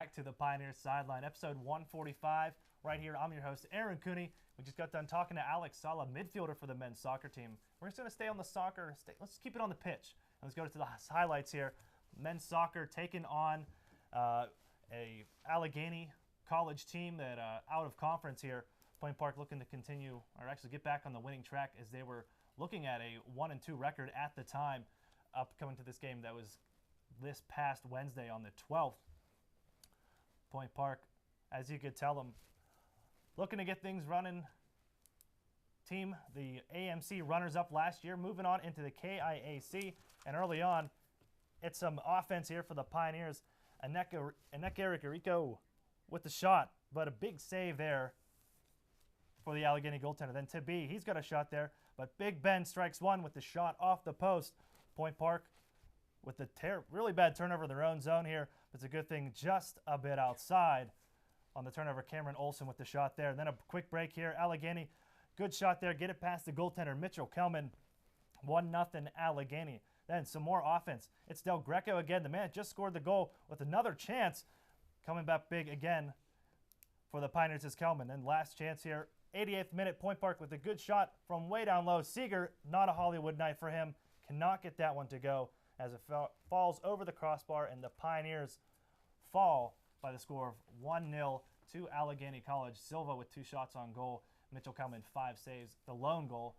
Back to the Pioneers Sideline, episode 145. Right here, I'm your host, Aaron Cooney. We just got done talking to Alex Sala, midfielder for the men's soccer team. We're just going to stay on the soccer. Let's keep it on the pitch. And let's go to the highlights here. Men's soccer taking on a Allegheny College team that out of conference here. Point Park looking to continue, or actually get back on the winning track, as they were looking at a 1-2 record at the time, coming to this game that was this past Wednesday on the 12th. Point Park, as you could tell them, looking to get things running. Team, the AMC runners-up last year, moving on into the KIAC. And early on, it's some offense here for the Pioneers. Aneka with the shot, but a big save there for the Allegheny goaltender. Then Tibi, he's got a shot there, but Big Ben strikes one with the shot off the post. Point Park with the really bad turnover in their own zone here. But it's a good thing just a bit outside on the turnover. Cameron Olsen with the shot there. And then a quick break here. Allegheny, good shot there. Get it past the goaltender, Mitchell Kelman. 1-0 Allegheny. Then some more offense. It's Del Greco again. The man just scored the goal with another chance. Coming back big again for the Pioneers is Kelman. Then last chance here. 88th minute, Point Park with a good shot from way down low. Seeger, not a Hollywood night for him. Cannot get that one to go, as it falls over the crossbar, and the Pioneers fall by the score of 1-0 to Allegheny College. Silva with 2 shots on goal. Mitchell Kelman 5 saves. The lone goal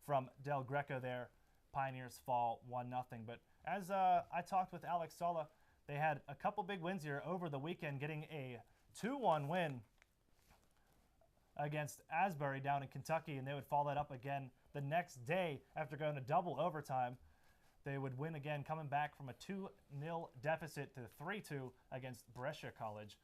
from Del Greco there. Pioneers fall 1-0. But as I talked with Alex Sala, they had a couple big wins here over the weekend, getting a 2-1 win against Asbury down in Kentucky, and they would follow that up again the next day after going to double overtime. They would win again, coming back from a 2-0 deficit to 3-2 against Brescia College.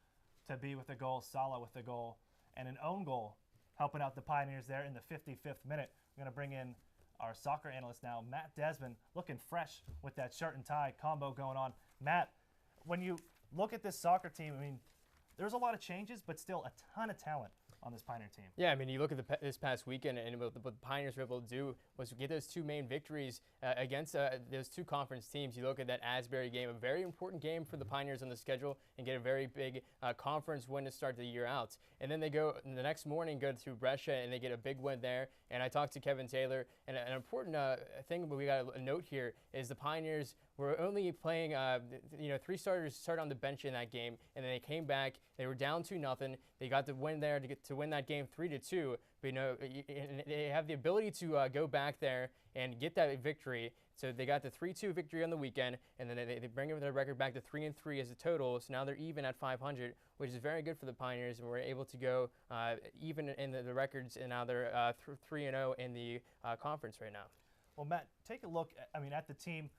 To be with the goal, Sala with the goal, and an own goal, helping out the Pioneers there in the 55th minute. We're going to bring in our soccer analyst now, Matt Desmond, looking fresh with that shirt and tie combo going on. Matt, when you look at this soccer team, I mean, there's a lot of changes, but still a ton of talent on this Pioneer team. Yeah, I mean, you look at this past weekend, and what the Pioneers were able to do was get those 2 main victories against those 2 conference teams. You look at that Asbury game, a very important game for the Pioneers on the schedule, and get a very big conference win to start the year out. And then they go the next morning, go to Brescia, and they get a big win there. And I talked to Kevin Taylor, and an important thing we got to note here is the Pioneers were only playing, 3 starters start on the bench in that game, and then they came back. They were down 2-0. They got the win there to win that game 3-2. But they have the ability to go back there and get that victory. So they got the 3-2 victory on the weekend, and then they bring their record back to 3-3 as a total. So now they're even at 500, which is very good for the Pioneers, and we're able to go even in the records, and now they're 3-0 in the conference right now. Well, Matt, take a look at the team.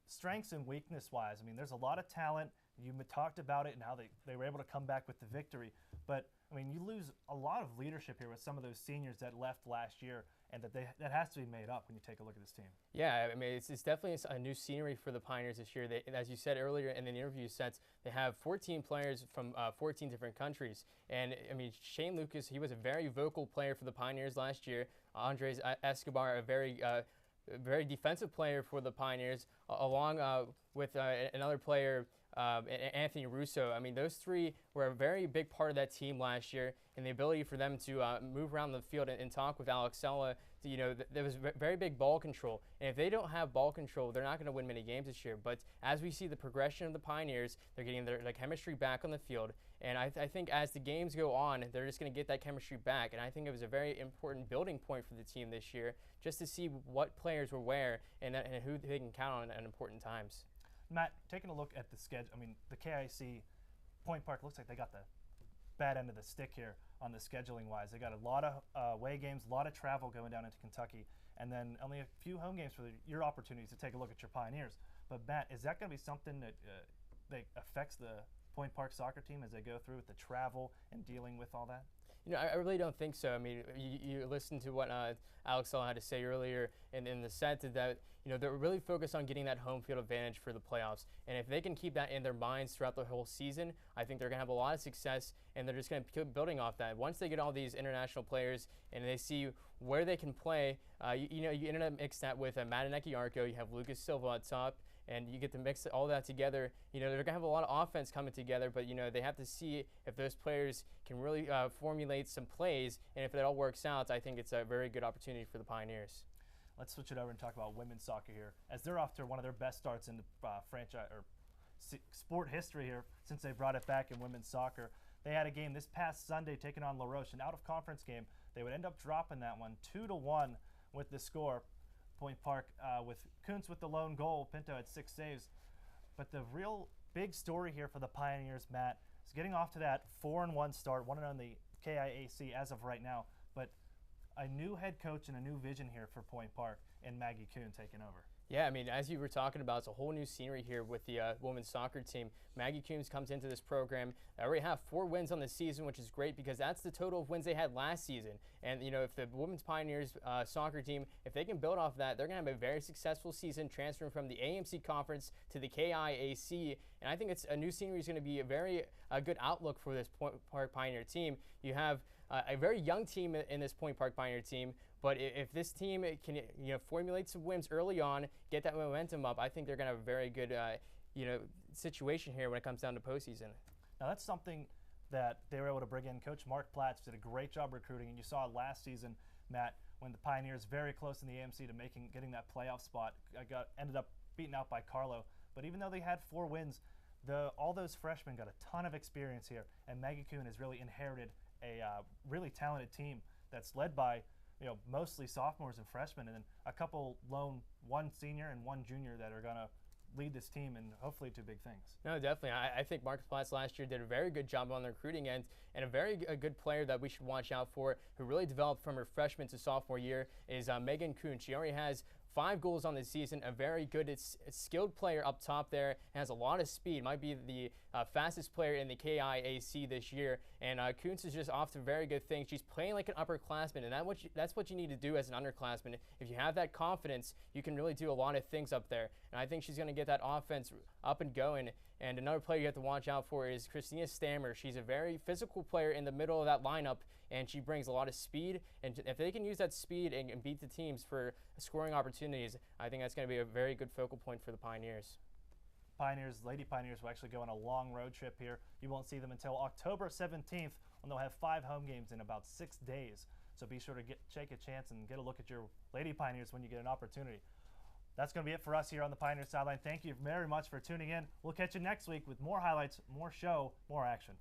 Strengths and weakness-wise, there's a lot of talent. You talked about it and how they were able to come back with the victory. But, you lose a lot of leadership here with some of those seniors that left last year, and that has to be made up when you take a look at this team. Yeah, it's definitely a new scenery for the Pioneers this year. As you said earlier in the interview sets, they have 14 players from 14 different countries. And, Shane Lucas, he was a very vocal player for the Pioneers last year. Andres Escobar, a very defensive player for the Pioneers, along with another player, Anthony Russo. Those 3 were a very big part of that team last year, and the ability for them to move around the field and talk with Alex Sala. There was very big ball control, and if they don't have ball control, they're not going to win many games this year. But as we see the progression of the Pioneers, they're getting their chemistry back on the field, and I think as the games go on, they're just going to get that chemistry back. And I think it was a very important building point for the team this year, just to see what players were where and who they can count on at important times. Matt, taking a look at the schedule, the KIC, Point Park looks like they got the bad end of the stick here on the scheduling-wise. They got a lot of away games, a lot of travel going down into Kentucky, and then only a few home games for your opportunities to take a look at your Pioneers. But, Matt, is that going to be something that affects the Point Park soccer team as they go through with the travel and dealing with all that? I really don't think so. You listened to what Alex Sala had to say earlier in the set, that they're really focused on getting that home field advantage for the playoffs. And if they can keep that in their minds throughout the whole season, I think they're going to have a lot of success, and they're just going to keep building off that. Once they get all these international players and they see where they can play, you ended up mixed that with Matt Desmond. You have Lucas Silva on top, and you get to mix all that together. They're going to have a lot of offense coming together, but, they have to see if those players can really formulate some plays, and if it all works out, I think it's a very good opportunity for the Pioneers. Let's switch it over and talk about women's soccer here, as they're off to one of their best starts in the franchise or sport history here since they brought it back in women's soccer. They had a game this past Sunday taking on La Roche, an out-of-conference game. They would end up dropping that one 2-1 with the score. Point Park with Kuntz with the lone goal. Pinto had 6 saves. But the real big story here for the Pioneers, Matt, is getting off to that 4-1 start, 1-0 in the KIAC as of right now. But a new head coach and a new vision here for Point Park, and Maggie Kuhn taking over. Yeah, I mean, as you were talking about, it's a whole new scenery here with the women's soccer team. Maggie Coombs comes into this program. They already have 4 wins on the season, which is great because that's the total of wins they had last season. And, if the Women's Pioneers soccer team, if they can build off that, they're going to have a very successful season transferring from the AMC Conference to the KIAC. And I think it's a new scenery is going to be a very good outlook for this Point Park Pioneer team. You have a very young team in this Point Park Pioneer team. But if this team can, formulate some wins early on, get that momentum up, I think they're going to have a very good, situation here when it comes down to postseason. Now that's something that they were able to bring in. Coach Mark Platts did a great job recruiting, and you saw last season, Matt, when the Pioneers very close in the AMC to getting that playoff spot, ended up beaten out by Carlo. But even though they had 4 wins, all those freshmen got a ton of experience here, and Maggie Kuhn has really inherited a really talented team that's led by mostly sophomores and freshmen, and then a couple one senior and 1 junior that are going to lead this team and hopefully to big things. No, definitely. I think Marcus Platts last year did a very good job on the recruiting end, and a good player that we should watch out for who really developed from her freshman to sophomore year is Megan Kuhn. She already has 5 goals on the season, a very good, skilled player up top there, has a lot of speed, might be the fastest player in the KIAC this year, and Kuntz is just off to very good things. She's playing like an upperclassman, and that's what you need to do as an underclassman. If you have that confidence, you can really do a lot of things up there, and I think she's going to get that offense up and going. And another player you have to watch out for is Christina Stammer. She's a very physical player in the middle of that lineup, and she brings a lot of speed. And if they can use that speed and beat the teams for scoring opportunities, I think that's going to be a very good focal point for the Pioneers. Lady Pioneers will actually go on a long road trip here. You won't see them until October 17th, when they'll have 5 home games in about 6 days. So be sure to take a chance and get a look at your Lady Pioneers when you get an opportunity. That's going to be it for us here on the Pioneer Sideline. Thank you very much for tuning in. We'll catch you next week with more highlights, more show, more action.